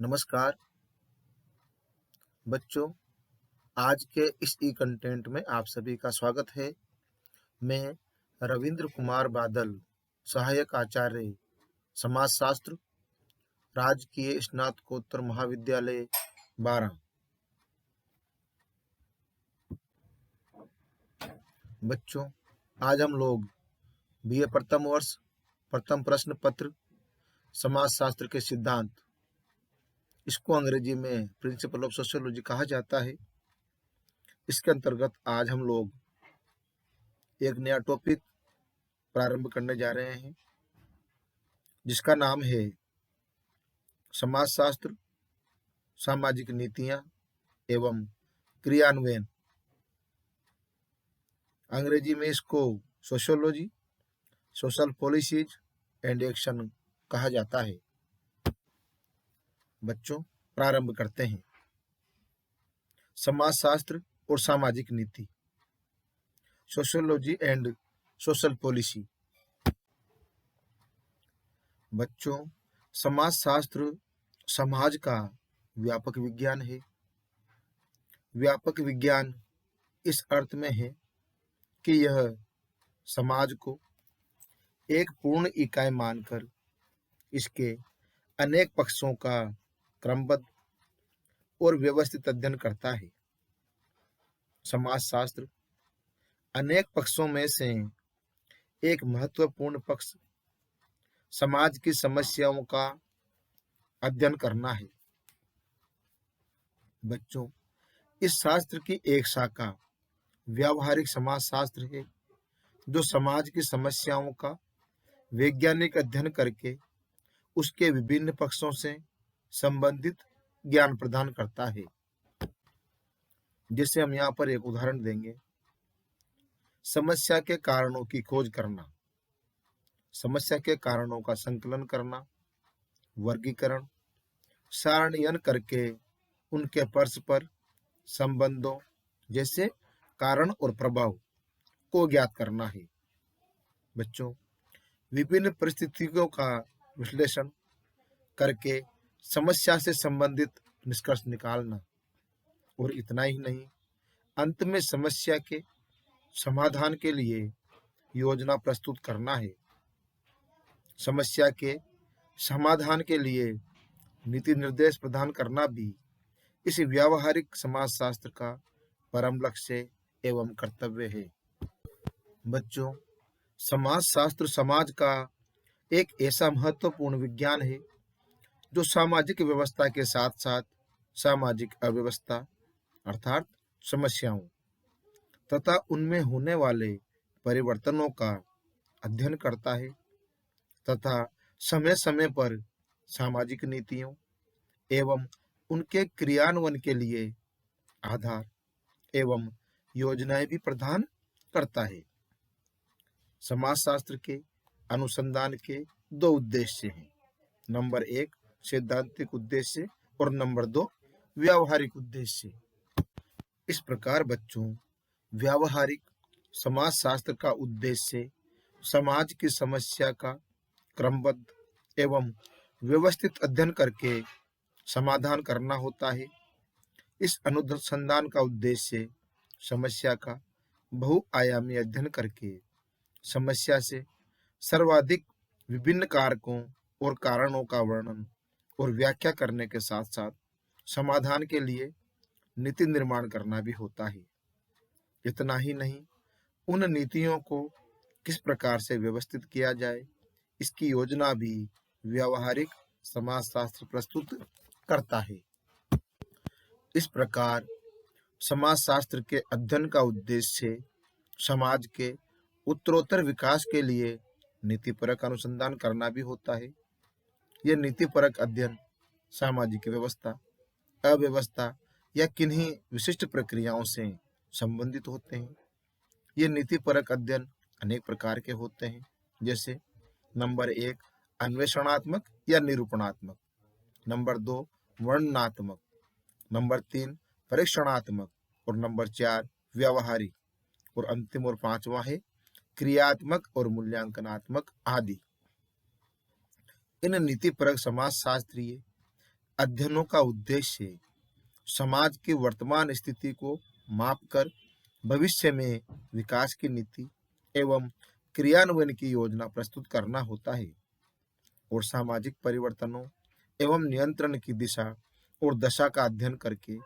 नमस्कार बच्चों, आज के इस ई कंटेंट में आप सभी का स्वागत है। मैं रविंद्र कुमार बादल, सहायक आचार्य समाजशास्त्र, राजकीय स्नातकोत्तर महाविद्यालय 12। बच्चों, आज हम लोग बीए प्रथम वर्ष प्रथम प्रश्न पत्र समाजशास्त्र के सिद्धांत, इसको अंग्रेजी में प्रिंसिपल ऑफ सोशियोलॉजी कहा जाता है, इसके अंतर्गत आज हम लोग एक नया टॉपिक प्रारंभ करने जा रहे हैं जिसका नाम है समाजशास्त्र, सामाजिक नीतियां एवं क्रियान्वयन। अंग्रेजी में इसको sociology, social policies and action कहा जाता है। बच्चों, प्रारंभ करते हैं। समाजशास्त्र और सामाजिक नीति, सोशियोलॉजी एंड सोशल पॉलिसी। बच्चों, समाजशास्त्र समाज का व्यापक विज्ञान है। व्यापक विज्ञान इस अर्थ में है कि यह समाज को एक पूर्ण इकाई मानकर इसके अनेक पक्षों का क्रमबद्ध और व्यवस्थित अध्ययन करता है। समाजशास्त्र अनेक पक्षों में से एक महत्वपूर्ण पक्ष समाज की समस्याओं का अध्ययन करना है। बच्चों, इस शास्त्र की एक शाखा व्यावहारिक समाजशास्त्र है, जो समाज की समस्याओं का वैज्ञानिक अध्ययन करके उसके विभिन्न पक्षों से संबंधित ज्ञान प्रदान करता है। जैसे हम यहाँ पर एक उदाहरण देंगे। समस्या के कारणों की खोज करना, समस्या के कारणों का संकलन करना, वर्गीकरण, सारणीयन करके उनके परस्पर संबंधों जैसे कारण और प्रभाव को ज्ञात करना है। बच्चों, विभिन्न परिस्थितियों का विश्लेषण करके समस्या से संबंधित निष्कर्ष निकालना, और इतना ही नहीं, अंत में समस्या के समाधान के लिए योजना प्रस्तुत करना है। समस्या के समाधान के लिए नीति निर्देश प्रदान करना भी इस व्यावहारिक समाजशास्त्र का परम लक्ष्य एवं कर्तव्य है। बच्चों, समाजशास्त्र समाज का एक ऐसा महत्वपूर्ण विज्ञान है जो सामाजिक व्यवस्था के साथ साथ सामाजिक अव्यवस्था अर्थात समस्याओं तथा उनमें होने वाले परिवर्तनों का अध्ययन करता है तथा समय समय पर सामाजिक नीतियों एवं उनके क्रियान्वयन के लिए आधार एवं योजनाएं भी प्रदान करता है। समाजशास्त्र के अनुसंधान के दो उद्देश्य हैं। नंबर 1 सैद्धांतिक उद्देश्य और नंबर 2 व्यावहारिक उद्देश्य। इस प्रकार बच्चों, व्यावहारिक समाजशास्त्र का उद्देश्य समाज की समस्या का क्रमबद्ध एवं व्यवस्थित अध्ययन करके समाधान करना होता है। इस अनुसंधान का उद्देश्य समस्या का बहुआयामी अध्ययन करके समस्या से सर्वाधिक विभिन्न कारकों और कारणों का वर्णन और व्याख्या करने के साथ साथ समाधान के लिए नीति निर्माण करना भी होता है। इतना ही नहीं, उन नीतियों को किस प्रकार से व्यवस्थित किया जाए, इसकी योजना भी व्यावहारिक समाजशास्त्र प्रस्तुत करता है। इस प्रकार समाजशास्त्र के अध्ययन का उद्देश्य समाज के उत्तरोत्तर विकास के लिए नीतिपरक अनुसंधान करना भी होता है। यह नीतिपरक अध्ययन सामाजिक व्यवस्था, अव्यवस्था या किन्हीं विशिष्ट प्रक्रियाओं से संबंधित होते हैं। ये नीतिपरक अध्ययन अनेक प्रकार के होते हैं, जैसे नंबर 1 अन्वेषणात्मक या निरूपणात्मक, नंबर 2 वर्णनात्मक, नंबर 3 परीक्षणात्मक और नंबर 4 व्यावहारिक, और अंतिम और पांचवा है क्रियात्मक और मूल्यांकनात्मक आदि। इन नीतिपरक समाजशास्त्रीय अध्ययनों का उद्देश्य समाज की वर्तमान स्थिति को मापकर भविष्य में विकास की नीति एवं क्रियान्वयन की योजना प्रस्तुत करना होता है और सामाजिक परिवर्तनों एवं नियंत्रण की दिशा और दशा का अध्ययन करके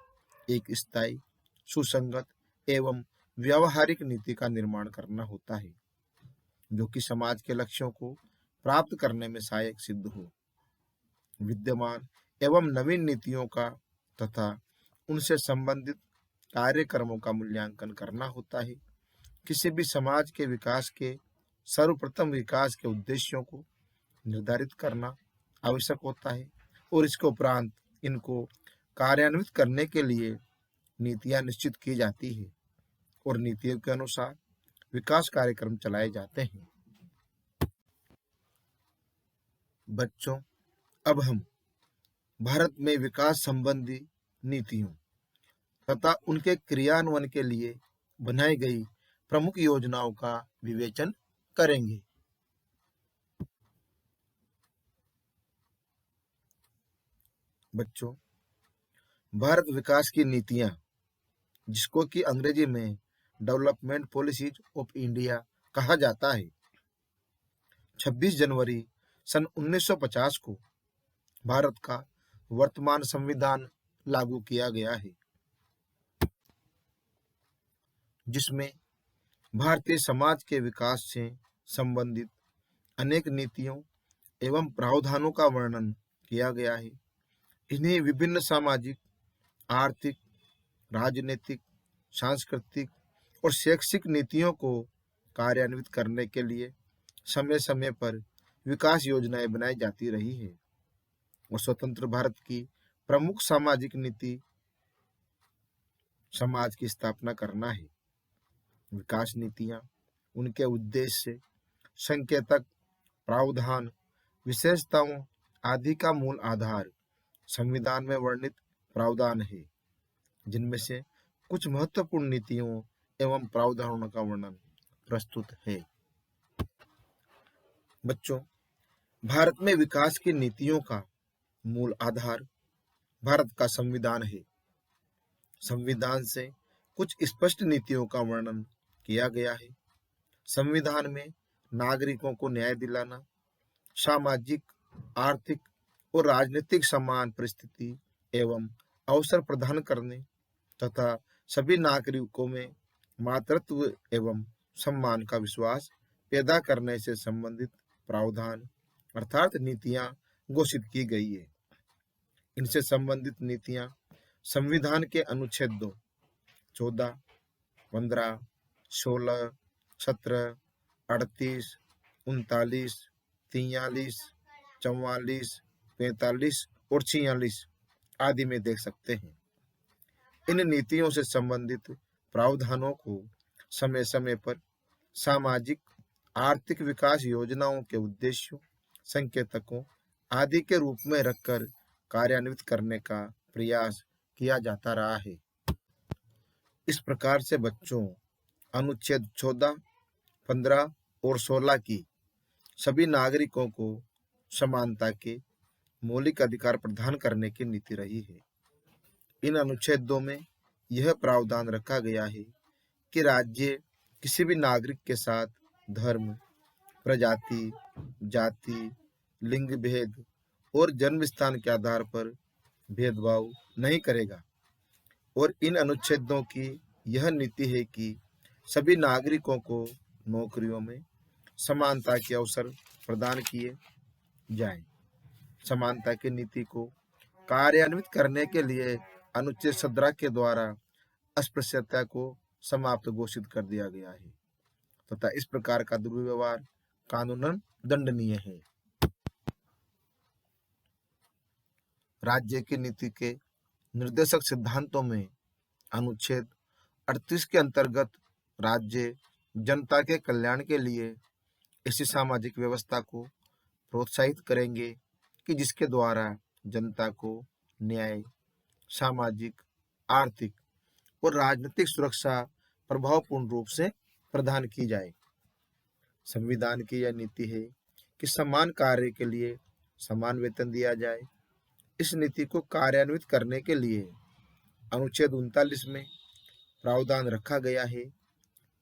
एक स्थायी, सुसंगत एवं व्यावहारिक नीति का निर्माण करना होता है जो कि समाज के लक्ष्यों को प्राप्त करने में सहायक सिद्ध हो। विद्यमान एवं नवीन नीतियों का तथा उनसे संबंधित कार्यक्रमों का मूल्यांकन करना होता है। किसी भी समाज के विकास के सर्वप्रथम विकास के उद्देश्यों को निर्धारित करना आवश्यक होता है और इसके उपरांत इनको कार्यान्वित करने के लिए नीतियां निश्चित की जाती है और नीतियों के अनुसार विकास कार्यक्रम चलाए जाते हैं। बच्चों, अब हम भारत में विकास संबंधी नीतियों तथा उनके क्रियान्वयन के लिए बनाई गई प्रमुख योजनाओं का विवेचन करेंगे। बच्चों, भारत विकास की नीतियां, जिसको कि अंग्रेजी में डेवलपमेंट पॉलिसीज ऑफ इंडिया कहा जाता है, 26 जनवरी सन 1950 को भारत का वर्तमान संविधान लागू किया गया है, जिसमें भारतीय समाज के विकास से संबंधित अनेक नीतियों एवं प्रावधानों का वर्णन किया गया है। इन्हें विभिन्न सामाजिक, आर्थिक, राजनीतिक, सांस्कृतिक और शैक्षिक नीतियों को कार्यान्वित करने के लिए समय समय पर विकास योजनाएं बनाई जाती रही है और स्वतंत्र भारत की प्रमुख सामाजिक नीति समाज की स्थापना करना है। विकास नीतियां, उनके उद्देश्य, संकेतक, प्रावधान, विशेषताओं आदि का मूल आधार संविधान में वर्णित प्रावधान है, जिनमें से कुछ महत्वपूर्ण नीतियों एवं प्रावधानों का वर्णन प्रस्तुत है। बच्चों, भारत में विकास की नीतियों का मूल आधार भारत का संविधान है। संविधान से कुछ स्पष्ट नीतियों का वर्णन किया गया है। संविधान में नागरिकों को न्याय दिलाना, सामाजिक, आर्थिक और राजनीतिक समान परिस्थिति एवं अवसर प्रदान करने तथा सभी नागरिकों में मातृत्व एवं सम्मान का विश्वास पैदा करने से संबंधित प्रावधान अर्थात नीतियां घोषित की गई है। इनसे संबंधित नीतियां संविधान के अनुच्छेद 2, 14, 15, 16, 17, 38, 39, 43, 44, 45 और 46 आदि में देख सकते हैं। इन नीतियों से संबंधित प्रावधानों को समय समय पर सामाजिक, आर्थिक विकास योजनाओं के उद्देश्यों, संकेतकों आदि के रूप में रखकर कार्यान्वित करने का प्रयास किया जाता रहा है। इस प्रकार से बच्चों, अनुच्छेद 14, 15 और 16 की सभी नागरिकों को समानता के मौलिक अधिकार प्रदान करने की नीति रही है। इन अनुच्छेदों में यह प्रावधान रखा गया है कि राज्य किसी भी नागरिक के साथ धर्म, प्रजाति, जाति, लिंग भेद और जन्म स्थान के आधार पर भेदभाव नहीं करेगा और इन अनुच्छेदों की यह नीति है कि सभी नागरिकों को नौकरियों में समानता के अवसर प्रदान किए जाएं। समानता की नीति को कार्यान्वित करने के लिए अनुच्छेद 17 के द्वारा अस्पृश्यता को समाप्त घोषित कर दिया गया है तथा इस प्रकार का दुर्व्यवहार कानूनन दंडनीय है। राज्य की नीति के निर्देशक सिद्धांतों में अनुच्छेद 38 के अंतर्गत राज्य जनता के कल्याण के लिए ऐसी सामाजिक व्यवस्था को प्रोत्साहित करेंगे कि जिसके द्वारा जनता को न्याय, सामाजिक, आर्थिक और राजनीतिक सुरक्षा प्रभावपूर्ण रूप से प्रदान की जाए। संविधान की यह नीति है कि समान कार्य के लिए समान वेतन दिया जाए, इस नीति को कार्यान्वित करने के लिए अनुच्छेद 39 में प्रावधान रखा गया है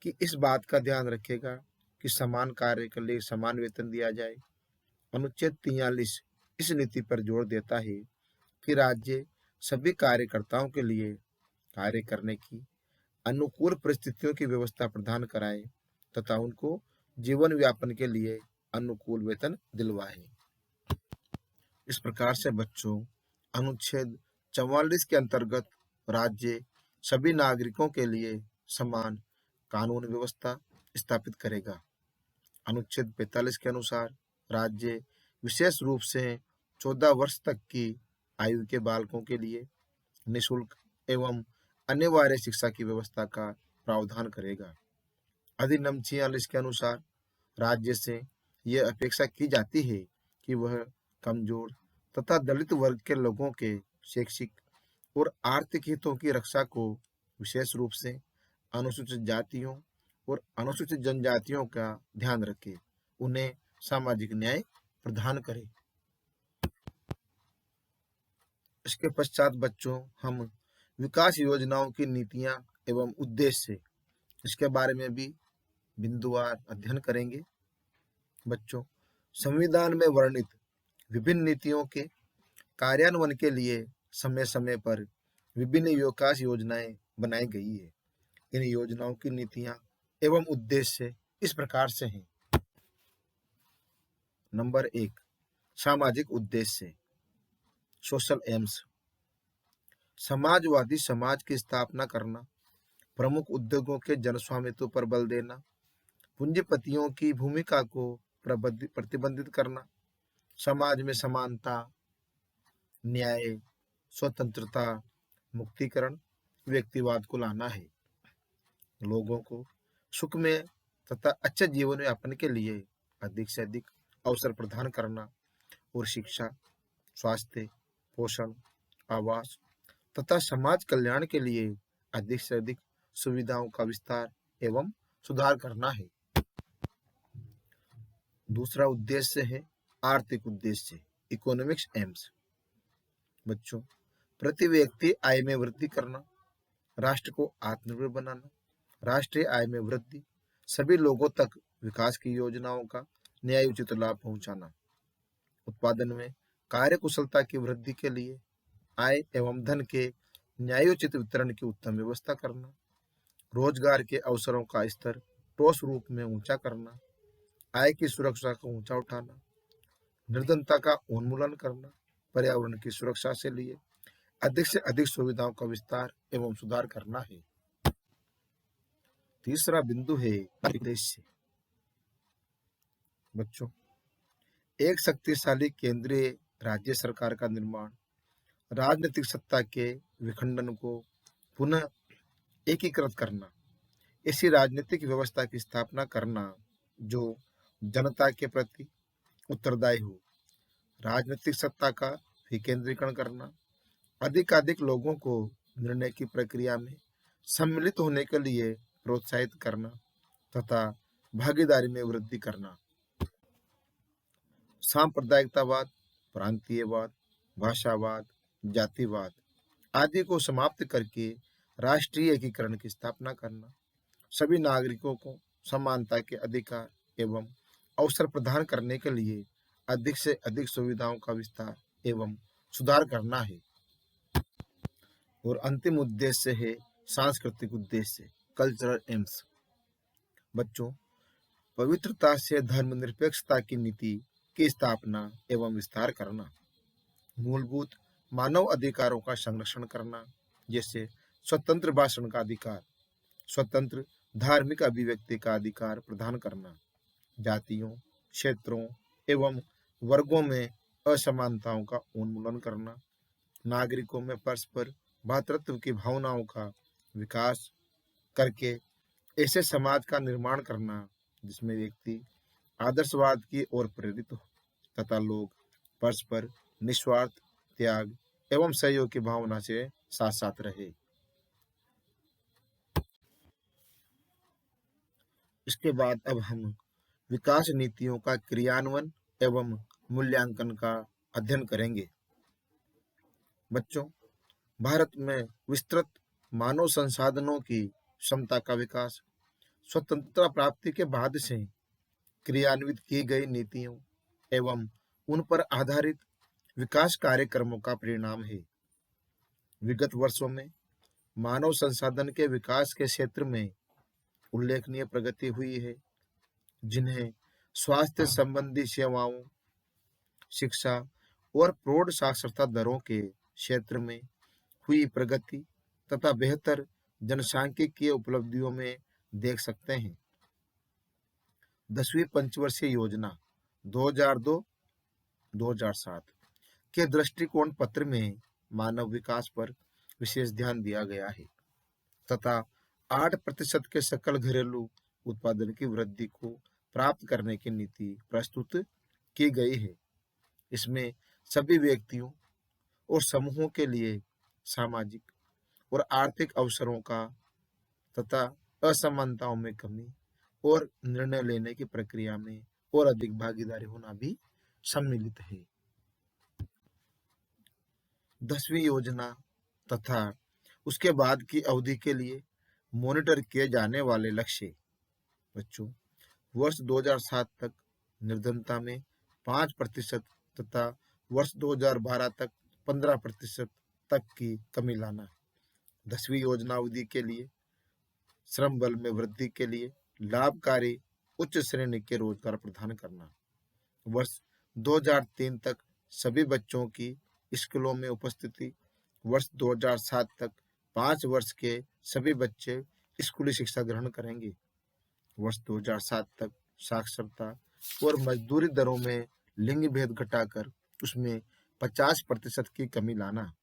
कि इस बात का ध्यान रखेगा कि समान कार्य के लिए समान वेतन दिया जाए। अनुच्छेद 43 इस नीति पर जोर देता है कि राज्य सभी कार्यकर्ताओं के लिए कार्य करने की अनुकूल परिस्थितियों की व्यवस्था प्रदान कराए तथा उनको जीवन यापन के लिए अनुकूल वेतन दिलवाए। इस प्रकार से बच्चों, अनुच्छेद 44 के अंतर्गत राज्य सभी नागरिकों के लिए समान कानून व्यवस्था स्थापित करेगा। अनुच्छेद 45 के अनुसार राज्य विशेष रूप से 14 वर्ष तक की आयु के बालकों के लिए निःशुल्क एवं अनिवार्य शिक्षा की व्यवस्था का प्रावधान करेगा। अधिनियम 46 के अनुसार राज्य से यह अपेक्षा की जाती है कि वह कमजोर तथा दलित वर्ग के लोगों के शैक्षिक और आर्थिक हितों की रक्षा को विशेष रूप से अनुसूचित जातियों और अनुसूचित जनजातियों का ध्यान रखे, उन्हें सामाजिक न्याय प्रदान करे। इसके पश्चात बच्चों, हम विकास योजनाओं की नीतियां एवं उद्देश्य इसके बारे में भी बिंदुवार अध्ययन करेंगे। बच्चों, संविधान में वर्णित विभिन्न नीतियों के कार्यान्वयन के लिए समय समय पर विभिन्न विकास योजनाएं बनाई गई है। इन योजनाओं की नीतियां एवं उद्देश्य इस प्रकार से हैं। नंबर 1, सामाजिक उद्देश्य, सोशल एम्स। समाजवादी समाज की स्थापना करना, प्रमुख उद्योगों के जनस्वामित्व पर बल देना, पूंजीपतियों की भूमिका को प्रतिबंधित करना, समाज में समानता, न्याय, स्वतंत्रता, मुक्तिकरण, व्यक्तिवाद को लाना है। लोगों को सुख में तथा अच्छे जीवन यापन के लिए अधिक से अधिक अवसर प्रदान करना और शिक्षा, स्वास्थ्य, पोषण, आवास तथा समाज कल्याण के लिए अधिक से अधिक सुविधाओं का विस्तार एवं सुधार करना है। दूसरा उद्देश्य है आर्थिक उद्देश्य, इकोनॉमिक्स एम्स। बच्चों, प्रति व्यक्ति आय में वृद्धि करना, राष्ट्र को आत्मनिर्भर बनाना, राष्ट्रीय आय में वृद्धि, सभी लोगों तक विकास की योजनाओं का न्यायोचित लाभ पहुंचाना, उत्पादन में कार्यकुशलता की वृद्धि के लिए आय एवं धन के न्यायोचित वितरण की उत्तम व्यवस्था करना, रोजगार के अवसरों का स्तर ठोस रूप में ऊंचा करना, आय की सुरक्षा को ऊंचा उठाना, निर्धनता का उन्मूलन करना, पर्यावरण की सुरक्षा से लिए अधिक से अधिक सुविधाओं का विस्तार एवं सुधार करना है। तीसरा बिंदु है उद्देश्य। बच्चों, एक शक्तिशाली केंद्रीय राज्य सरकार का निर्माण, राजनीतिक सत्ता के विखंडन को पुनः एकीकृत करना, ऐसी राजनीतिक व्यवस्था की स्थापना करना जो जनता के प्रति उत्तरदायी हो, राजनीतिक सत्ता का विकेंद्रीकरण करना, अधिकाधिक लोगों को निर्णय की प्रक्रिया में सम्मिलित होने के लिए प्रोत्साहित करना तथा भागीदारी में वृद्धि करना, सांप्रदायिकतावाद, प्रांतीयवाद, भाषावाद, जातिवाद आदि को समाप्त करके राष्ट्रीय एकीकरण की स्थापना करना, सभी नागरिकों को समानता के अधिकार एवं अवसर प्रदान करने के लिए अधिक से अधिक सुविधाओं का विस्तार एवं सुधार करना है। और अंतिम उद्देश्य है सांस्कृतिक उद्देश्य, कल्चरल एम्स। बच्चों, पवित्रता से धर्मनिरपेक्षता की नीति की स्थापना एवं विस्तार करना, मूलभूत मानव अधिकारों का संरक्षण करना, जैसे स्वतंत्र भाषण का अधिकार, स्वतंत्र धार्मिक अभिव्यक्ति का अधिकार प्रदान करना, जातियों, क्षेत्रों एवं वर्गों में असमानताओं का उन्मूलन करना, नागरिकों में परस्पर भ्रातृत्व की भावनाओं का विकास करके ऐसे समाज का निर्माण करना जिसमें व्यक्ति आदर्शवाद की ओर प्रेरित हो तथा लोग परस्पर निस्वार्थ त्याग एवं सहयोग की भावना से साथ साथ रहे। इसके बाद अब हम विकास नीतियों का क्रियान्वयन एवं मूल्यांकन का अध्ययन करेंगे। बच्चों, भारत में विस्तृत मानव संसाधनों की क्षमता का विकास स्वतंत्रता प्राप्ति के बाद से क्रियान्वित की गई नीतियों एवं उन पर आधारित विकास कार्यक्रमों का परिणाम है। विगत वर्षों में मानव संसाधन के विकास के क्षेत्र में उल्लेखनीय प्रगति हुई है, जिन्हें स्वास्थ्य संबंधी सेवाओं, शिक्षा और प्रौढ़ साक्षरता दरों के क्षेत्र में हुई प्रगति तथा बेहतर जनसांख्यिकीय उपलब्धियों में देख सकते हैं। 10वीं पंचवर्षीय योजना 2002-2007 के दृष्टिकोण पत्र में मानव विकास पर विशेष ध्यान दिया गया है तथा 8% के सकल घरेलू उत्पादन की वृद्धि को प्राप्त करने की नीति प्रस्तुत की गई है। इसमें सभी व्यक्तियों और समूहों के लिए सामाजिक और आर्थिक अवसरों का तथा असमानताओं में कमी और निर्णय लेने की प्रक्रिया में और अधिक भागीदारी होना भी सम्मिलित है। 10वीं योजना तथा उसके बाद की अवधि के लिए मॉनिटर किए जाने वाले लक्ष्य। बच्चों, वर्ष 2007 तक निर्धनता में 5% तथा वर्ष 2012 तक 15% तक की कमी लाना। 10वीं योजना अवधि के लिए श्रम बल में वृद्धि के लिए लाभकारी उच्च श्रेणी के रोजगार प्रदान करना। वर्ष 2003 तक सभी बच्चों की स्कूलों में उपस्थिति। वर्ष 2007 तक 5 वर्ष के सभी बच्चे स्कूली शिक्षा ग्रहण करेंगे। वर्ष 2007 तक साक्षरता और मजदूरी दरों में लिंग भेद घटाकर उसमें 50% की कमी लाना।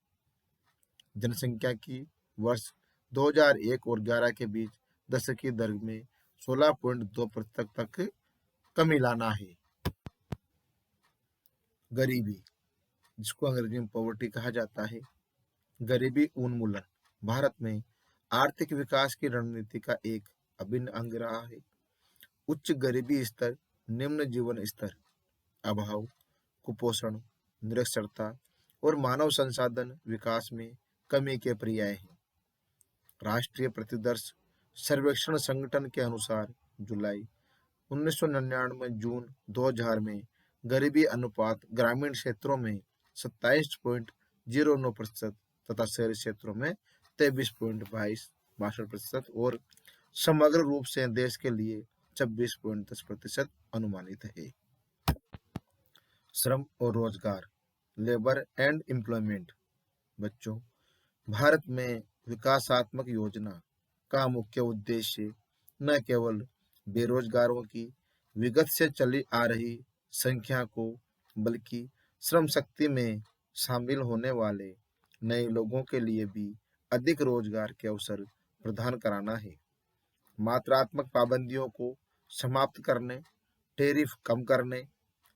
जनसंख्या की वर्ष 2001 और 11 के बीच दशक दर में 16.2% तक कमी लाना है। गरीबी, जिसको अंग्रेजी में पॉवर्टी कहा जाता है, गरीबी उन्मूलन भारत में आर्थिक विकास की रणनीति का एक अभिन्न अंग रहा है। उच्च गरीबी स्तर निम्न जीवन स्तर, अभाव, कुपोषण, निरक्षरता और मानव संसाधन विकास में कमी के पर्याय हैं। राष्ट्रीय प्रतिदर्श सर्वेक्षण संगठन के अनुसार जुलाई 1999 जून 2000 में गरीबी अनुपात ग्रामीण क्षेत्रों में 27.09% तथा शहरी क्षेत्रों में 23.62% और समग्र रूप से देश के लिए 26.10% अनुमानित है। श्रम और रोजगार, लेबर एंड एम्प्लॉयमेंट। बच्चों, भारत में विकासात्मक योजना का मुख्य उद्देश्य न केवल बेरोजगारों की विगत से चली आ रही संख्या को बल्कि श्रम शक्ति में शामिल होने वाले नए लोगों के लिए भी अधिक रोजगार के अवसर प्रदान कराना है। मात्रात्मक पाबंदियों को समाप्त करने, टैरिफ कम करने,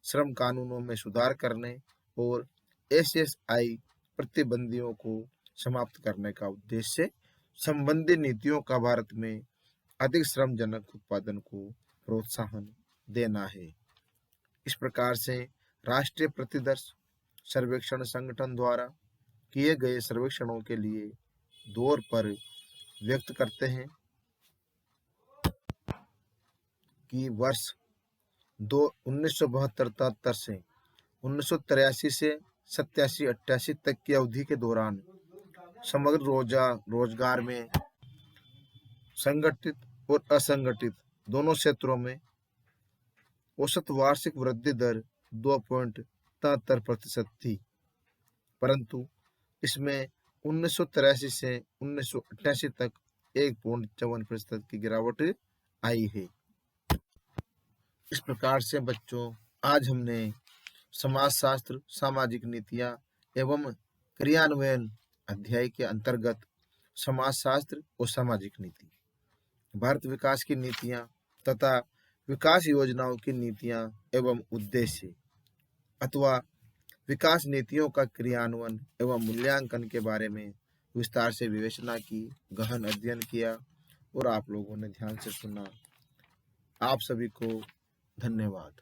श्रम कानूनों में सुधार करने और एसएसआई प्रतिबंधियों को समाप्त करने का उद्देश्य संबंधित नीतियों का भारत में अधिक श्रमजनक उत्पादन को प्रोत्साहन देना है। इस प्रकार से राष्ट्रीय प्रतिदर्श सर्वेक्षण संगठन द्वारा किए गए सर्वेक्षणों के लिए दौर पर व्यक्त करते हैं कि वर्ष 1972-73 से 1983 से 87-88 तक की अवधि के दौरान समग्र रोजगार में संगठित और असंगठित दोनों क्षेत्रों में औसत वार्षिक वृद्धि दर 2.73% थी, परंतु इसमें 1983 से 1988 तक 1.54% की गिरावट आई है। इस प्रकार से बच्चों, आज हमने समाजशास्त्र, सामाजिक नीतियां एवं क्रियान्वयन अध्याय के अंतर्गत समाजशास्त्र और सामाजिक नीति, भारत विकास की नीतियां तथा विकास योजनाओं की नीतियां एवं उद्देश्य अथवा विकास नीतियों का क्रियान्वयन एवं मूल्यांकन के बारे में विस्तार से विवेचना की, गहन अध्ययन किया और आप लोगों ने ध्यान से सुना। आप सभी को धन्यवाद।